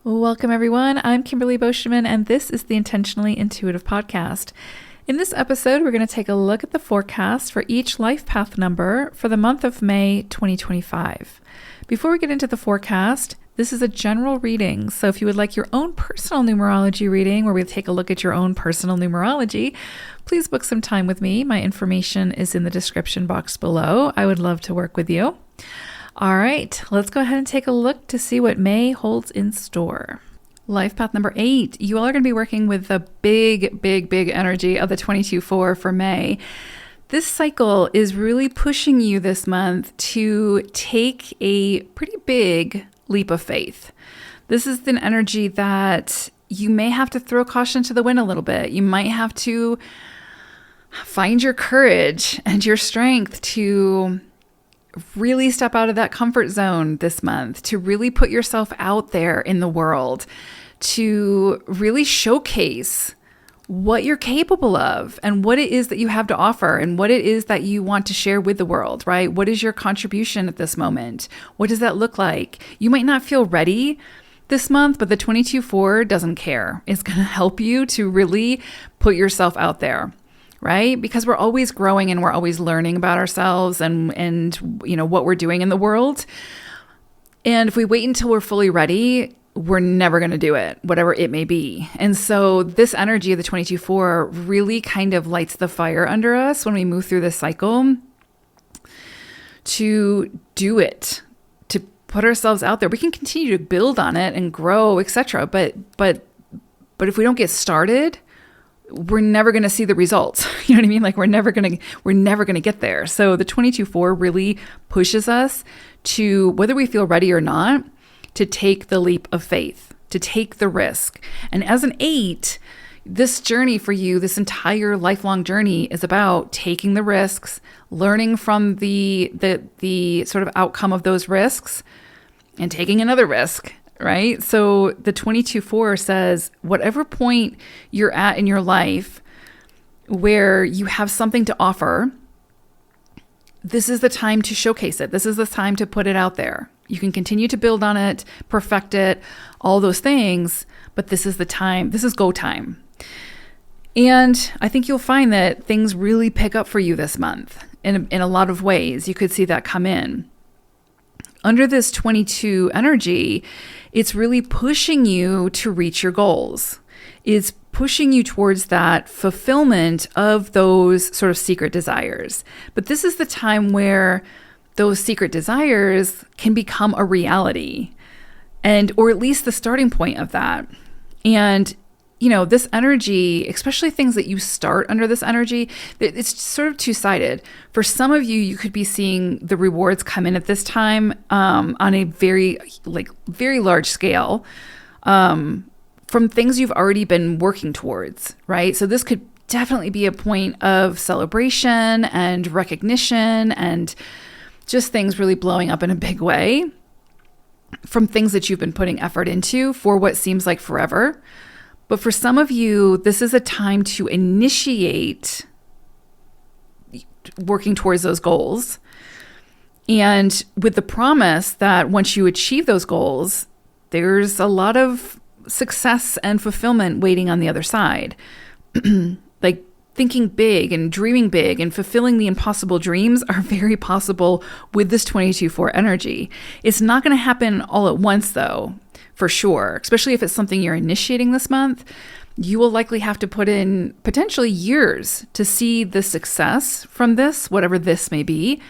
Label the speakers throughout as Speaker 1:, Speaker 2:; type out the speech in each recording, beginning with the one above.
Speaker 1: Welcome, everyone. I'm Kimberly Boschman, and this is the Intentionally Intuitive Podcast. In this episode, we're going to take a look at the forecast for each life path number for the month of May 2025. Before we get into the forecast, this is a general reading, so if you would like your own personal numerology reading, where we take a look at your own personal numerology, please book some time with me. My information is in the description box below. I would love to work with you. All right, let's go ahead and take a look to see what May holds in store. Life path number 8, you all are going to be working with the big energy of the 22-4 for May. This cycle is really pushing you this month to take a pretty big leap of faith. This is an energy that you may have to throw caution to the wind a little bit. You might have to find your courage and your strength to really step out of that comfort zone this month, to really put yourself out there in the world, to really showcase what you're capable of and what it is that you have to offer and what it is that you want to share with the world, right? What is your contribution at this moment? What does that look like? You might not feel ready this month, but the 22-4 doesn't care. It's going to help you to really put yourself out there, right? Because we're always growing and we're always learning about ourselves and you know what we're doing in the world. And if we wait until we're fully ready, we're never going to do it, whatever it may be. And so this energy of the 22-4 really kind of lights the fire under us when we move through this cycle to do it, to put ourselves out there. We can continue to build on it and grow, etc. But if we don't get started, we're never going to see the results. You know what I mean? Like we're never going to get there. So the 22-4 really pushes us to, whether we feel ready or not, to take the leap of faith, to take the risk. And as an 8, this journey for you, this entire lifelong journey is about taking the risks, learning from the sort of outcome of those risks, and taking another risk. Right? So the 22-4 says, whatever point you're at in your life where you have something to offer, this is the time to showcase it. This is the time to put it out there. You can continue to build on it, perfect it, all those things, but this is the time. This is go time. And I think you'll find that things really pick up for you this month in a lot of ways. You could see that come in. Under this 22 energy, it's really pushing you to reach your goals. It's pushing you towards that fulfillment of those sort of secret desires. But this is the time where those secret desires can become a reality, or at least the starting point of that. And you know, this energy, especially things that you start under this energy, it's sort of two-sided. For some of you, you could be seeing the rewards come in at this time on a very large scale from things you've already been working towards, right? So this could definitely be a point of celebration and recognition and just things really blowing up in a big way from things that you've been putting effort into for what seems like forever. But for some of you, this is a time to initiate working towards those goals. And with the promise that once you achieve those goals, there's a lot of success and fulfillment waiting on the other side. Like thinking big and dreaming big and fulfilling the impossible dreams are very possible with this 22-4 energy. It's not going to happen all at once, though. For sure, especially if it's something you're initiating this month, you will likely have to put in potentially years to see the success from this, whatever this may be,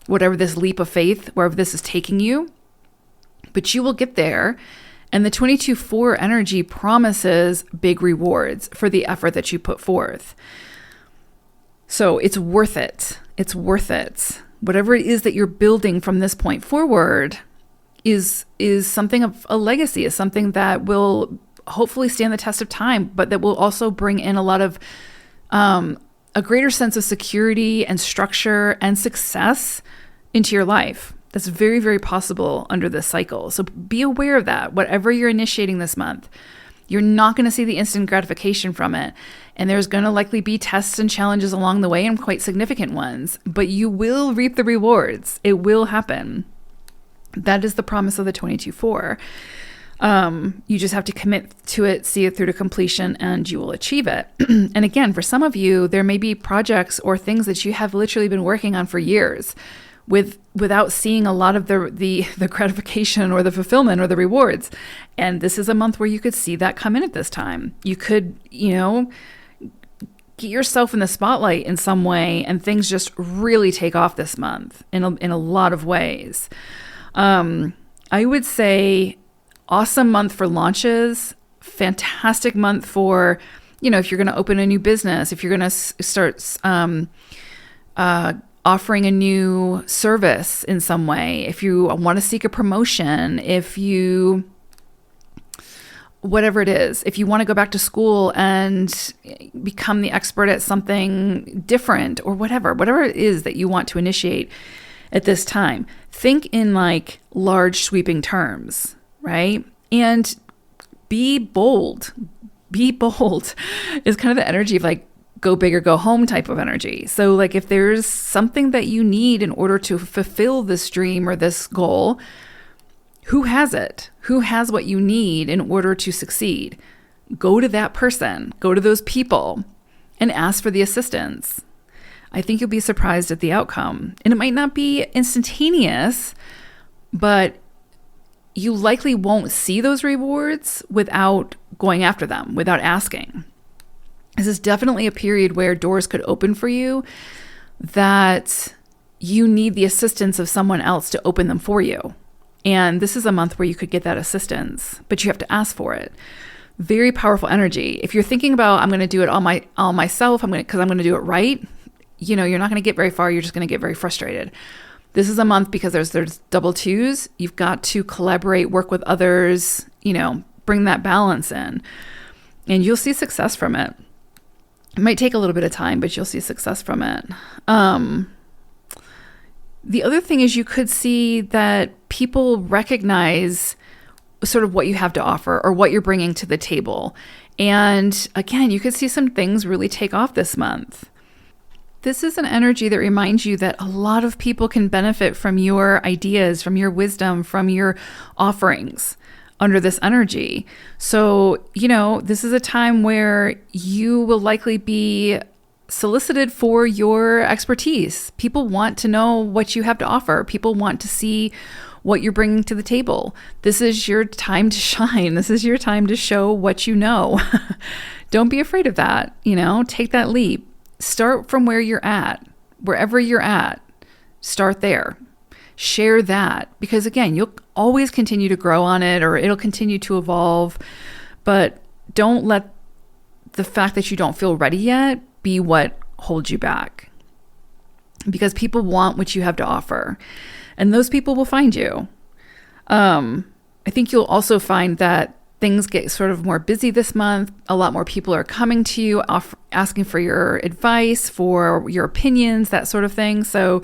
Speaker 1: whatever this leap of faith, wherever this is taking you. But you will get there. And the 22-4 energy promises big rewards for the effort that you put forth. So it's worth it. It's worth it. Whatever it is that you're building from this point forward is something of a legacy, is something that will hopefully stand the test of time, but that will also bring in a lot of a greater sense of security and structure and success into your life. That's very, very possible under this cycle. So be aware of that. Whatever you're initiating this month, you're not going to see the instant gratification from it. And there's going to likely be tests and challenges along the way, and quite significant ones, but you will reap the rewards. It will happen. That is the promise of the 22-4. You just have to commit to it, see it through to completion, and you will achieve it. And again, for some of you, there may be projects or things that you have literally been working on for years without seeing a lot of the gratification or the fulfillment or the rewards. And this is a month where you could see that come in at this time. You could, get yourself in the spotlight in some way, and things just really take off this month in a lot of ways. I would say awesome month for launches, fantastic month for, if you're going to open a new business, if you're going to start offering a new service in some way, if you want to seek a promotion, whatever it is, if you want to go back to school and become the expert at something different or whatever it is that you want to initiate at this time, think in like large sweeping terms, right? And be bold. Be bold is kind of the energy of like go big or go home type of energy. So like if there's something that you need in order to fulfill this dream or this goal, who has it? Who has what you need in order to succeed? Go to that person, go to those people and ask for the assistance. I think you'll be surprised at the outcome. And it might not be instantaneous, but you likely won't see those rewards without going after them, without asking. This is definitely a period where doors could open for you that you need the assistance of someone else to open them for you. And this is a month where you could get that assistance, but you have to ask for it. Very powerful energy. If you're thinking about, I'm going to do it all myself, because I'm going to do it right, you're not going to get very far. You're just going to get very frustrated. This is a month because there's double twos. You've got to collaborate, work with others, bring that balance in, and you'll see success from it. It might take a little bit of time, but you'll see success from it. The other thing is you could see that people recognize sort of what you have to offer or what you're bringing to the table. And again, you could see some things really take off this month. This is an energy that reminds you that a lot of people can benefit from your ideas, from your wisdom, from your offerings under this energy. So, this is a time where you will likely be solicited for your expertise. People want to know what you have to offer. People want to see what you're bringing to the table. This is your time to shine. This is your time to show what you know. Don't be afraid of that. Take that leap. Start from where you're at. Wherever you're at, start there. Share that, because again, you'll always continue to grow on it, or it'll continue to evolve, but don't let the fact that you don't feel ready yet be what holds you back, because people want what you have to offer, and those people will find you. I think you'll also find that things get sort of more busy this month. A lot more people are coming to you, asking for your advice, for your opinions, that sort of thing. So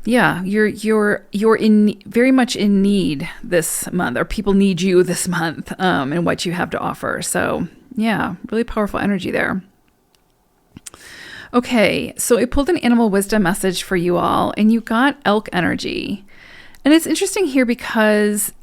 Speaker 1: yeah, you're very much in need this month, or people need you this month, and what you have to offer. So yeah, really powerful energy there. Okay, so it pulled an animal wisdom message for you all, and you got elk energy. And it's interesting here because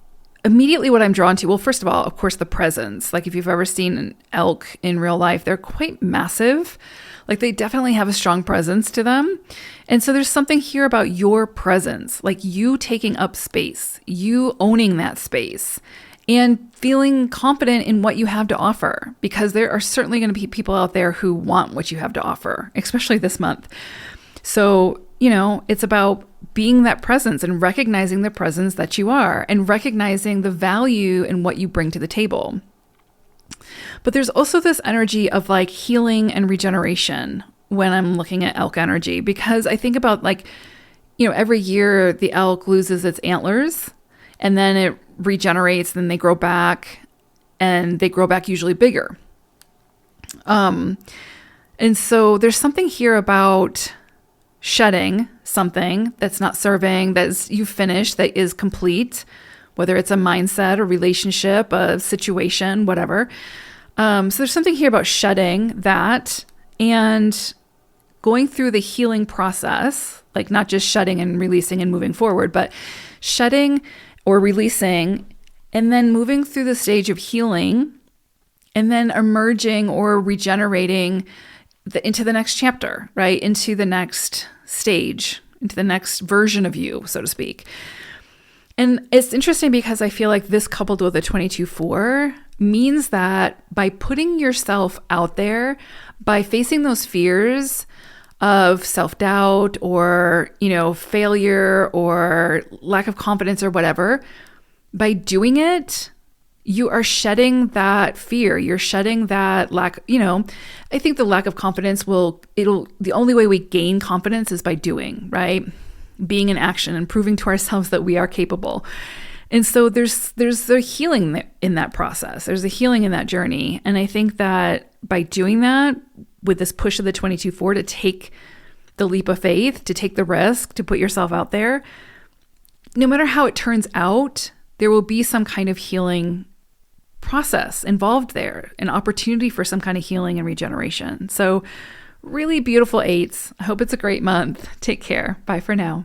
Speaker 1: immediately what I'm drawn to, well, first of all, of course, the presence. Like if you've ever seen an elk in real life, they're quite massive. Like they definitely have a strong presence to them. And so there's something here about your presence, like you taking up space, you owning that space, and feeling confident in what you have to offer, because there are certainly going to be people out there who want what you have to offer, especially this month. So, it's about being that presence and recognizing the presence that you are, and recognizing the value in what you bring to the table. But there's also this energy of like healing and regeneration when I'm looking at elk energy, because I think about every year the elk loses its antlers and then it regenerates, then they grow back, and they grow back usually bigger. And so there's something here about shedding something that's not serving, that you've finished, that is complete, whether it's a mindset, a relationship, a situation, whatever. So there's something here about shedding that and going through the healing process, like not just shedding and releasing and moving forward, but shedding or releasing and then moving through the stage of healing, and then emerging or regenerating into the next chapter, right? Into the next stage, into the next version of you, so to speak. And it's interesting because I feel like this coupled with a 22-4 means that by putting yourself out there, by facing those fears of self-doubt or, failure or lack of confidence or whatever, by doing it, you are shedding that fear. You're shedding that lack, I think the lack of confidence the only way we gain confidence is by doing, right? Being in action and proving to ourselves that we are capable. And so there's a healing in that process. There's a healing in that journey. And I think that by doing that, with this push of the 22-4 to take the leap of faith, to take the risk, to put yourself out there, no matter how it turns out, there will be some kind of healing process involved there, an opportunity for some kind of healing and regeneration. So really beautiful 8s. I hope it's a great month. Take care. Bye for now.